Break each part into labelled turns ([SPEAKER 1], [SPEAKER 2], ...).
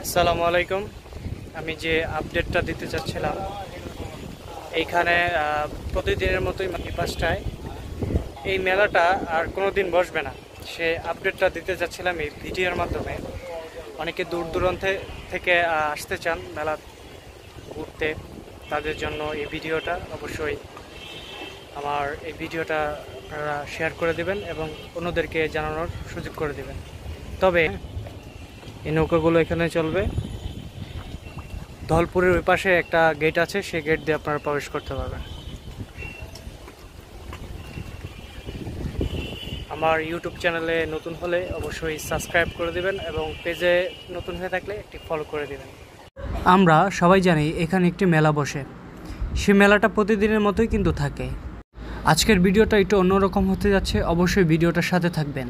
[SPEAKER 1] আসসালামু আলাইকুম। আমি যে আপডেটটা দিতে চাচ্ছিলাম, এইখানে প্রতিদিনের মতোই 5টায় এই মেলাটা আর কোনো দিন বসবে না, সে আপডেটটা দিতে চাচ্ছিলাম এই ভিডিওর মাধ্যমে। অনেকে দূর দূরান্ত থেকে আসতে চান মেলা ঘুরতে, তাদের জন্য এই ভিডিওটা অবশ্যই আমার এই ভিডিওটা আপনারা শেয়ার করে দেবেন এবং অন্যদেরকে জানানোর সুযোগ করে দেবেন। তবে এই নৌকাগুলো এখানে চলবে, ধলপুরের ওই পাশে একটা গেট আছে, সেই গেট দিয়ে আপনারা প্রবেশ করতে পারবেন। আমার ইউটিউব চ্যানেলে নতুন হলে অবশ্যই সাবস্ক্রাইব করে দিবেন এবং পেজে নতুন হয়ে থাকলে একটি ফলো করে দিবেন। আমরা সবাই জানি এখানে একটি মেলা বসে, সে মেলাটা প্রতিদিনের মতোই কিন্তু থাকে। আজকের ভিডিওটা একটু অন্যরকম হতে যাচ্ছে, অবশ্যই ভিডিওটার সাথে থাকবেন।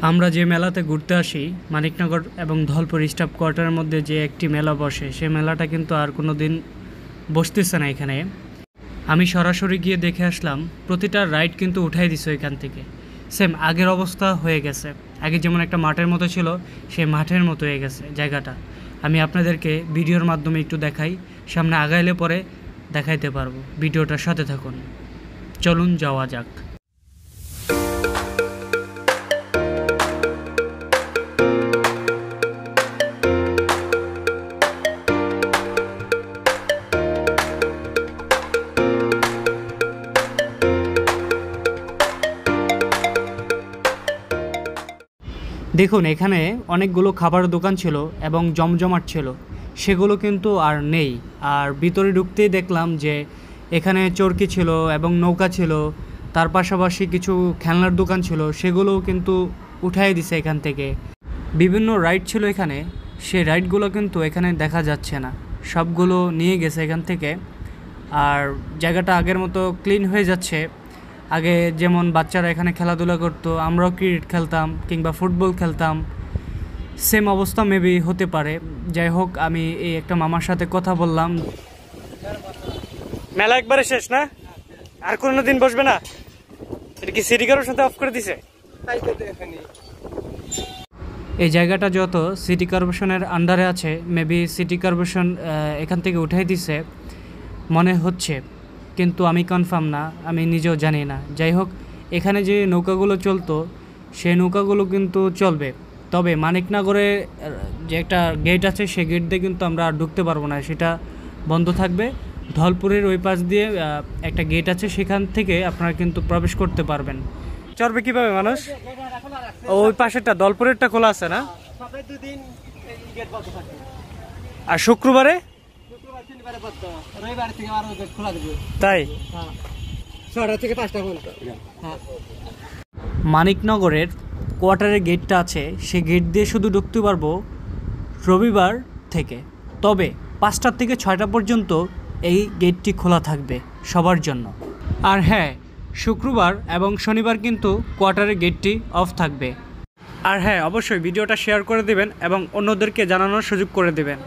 [SPEAKER 1] আমরা যে মেলাতে ঘুরতে আসি, মানিকনগর এবং ধলপুর স্টাফ কোয়ার্টারের মধ্যে যে একটি মেলা বসে, সে মেলাটা কিন্তু আর কোনো দিন বসতেছে না এখানে। আমি সরাসরি গিয়ে দেখে আসলাম, প্রতিটা রাইড কিন্তু উঠাই দিছে এখান থেকে, সেম আগের অবস্থা হয়ে গেছে। আগে যেমন একটা মাঠের মতো ছিল, সেই মাঠের মতো হয়ে গেছে জায়গাটা। আমি আপনাদেরকে ভিডিওর মাধ্যমে একটু দেখাই, সামনে আগাইলে পরে দেখাইতে পারবো। ভিডিওটার সাথে থাকুন, চলুন যাওয়া যাক। দেখুন, এখানে অনেকগুলো খাবারের দোকান ছিল এবং জমজমাট ছিল, সেগুলো কিন্তু আর নেই। আর ভিতরে ঢুকতেই দেখলাম যে এখানে চরকি ছিল এবং নৌকা ছিল, তার পাশাপাশি কিছু খেলনার দোকান ছিল, সেগুলোও কিন্তু উঠাই দিছে এখান থেকে। বিভিন্ন রাইড ছিল এখানে, সেই রাইডগুলো কিন্তু এখানে দেখা যাচ্ছে না, সবগুলো নিয়ে গেছে এখান থেকে। আর জায়গাটা আগের মতো ক্লিন হয়ে যাচ্ছে। আগে যেমন বাচ্চারা এখানে খেলাধুলা করতো, আমরাও ক্রিকেট খেলতাম কিংবা ফুটবল খেলতাম, সেম অবস্থা মেবি হতে পারে। যাই হোক, আমি এই একটা মামার সাথে কথা বললাম। মেলা একবারে শেষ না, আর কোনো দিন বসবে না? এটা কি সিটি কর্পোরেশন অফ করে দিছে? এই জায়গাটা যত সিটি কর্পোরেশনের আন্ডারে আছে, মেবি সিটি কর্পোরেশন এখান থেকে উঠাই দিছে মনে হচ্ছে, কিন্তু আমি কনফার্ম না, আমি নিজেও জানি না। যাই হোক, এখানে যে নৌকাগুলো চলতো, সেই নৌকাগুলো কিন্তু চলবে। তবে মানিকনগরে যে একটা গেট আছে, সেই গেট দিয়ে কিন্তু আমরা ঢুকতে পারবো না, সেটা বন্ধ থাকবে। ধলপুরের ওই পাশ দিয়ে একটা গেট আছে, সেখান থেকে আপনারা কিন্তু প্রবেশ করতে পারবেন। চলবে কিভাবে মানুষ? ওই পাশেরটা ধলপুরেরটা খোলা আছে না? আর শুক্রবারে তাই 6টা থেকে 5টা পর্যন্ত। মানিকনগরের কোয়ার্টারের গেটটা আছে, সে গেট দিয়ে শুধু ঢুকতে পারবো রবিবার থেকে। তবে 5টা থেকে 6টা পর্যন্ত এই গেটটি খোলা থাকবে সবার জন্য। আর হ্যাঁ, শুক্রবার এবং শনিবার কিন্তু কোয়ার্টারের গেটটি অফ থাকবে। আর হ্যাঁ, অবশ্যই ভিডিওটা শেয়ার করে দেবেন এবং অন্যদেরকে জানানোর সুযোগ করে দেবেন।